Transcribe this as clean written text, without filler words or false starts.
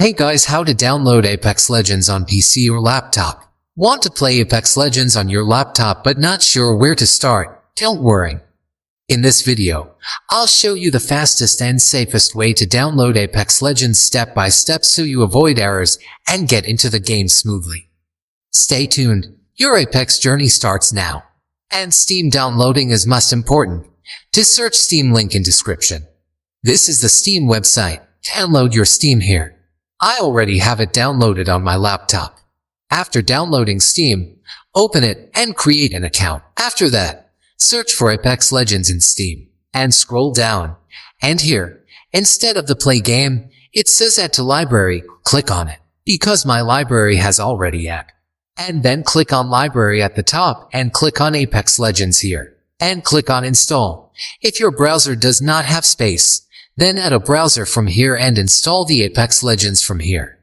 Hey guys, how to download Apex Legends on PC or laptop? Want to play Apex Legends on your laptop but not sure where to start? Don't worry. In this video, I'll show you the fastest and safest way to download Apex Legends step by step so you avoid errors and get into the game smoothly. Stay tuned, your Apex journey starts now. And Steam downloading is most important. To search Steam, link in description. This is the Steam website. Download your Steam here. I already have it downloaded on my laptop. After downloading Steam, open it and create an account. After that, search for Apex Legends in Steam and scroll down. And here, instead of the play game, it says add to library. Click on it because my library has already add. And then click on library at the top and click on Apex Legends here and click on install. If your browser does not have space, then add a browser from here and install the Apex Legends from here.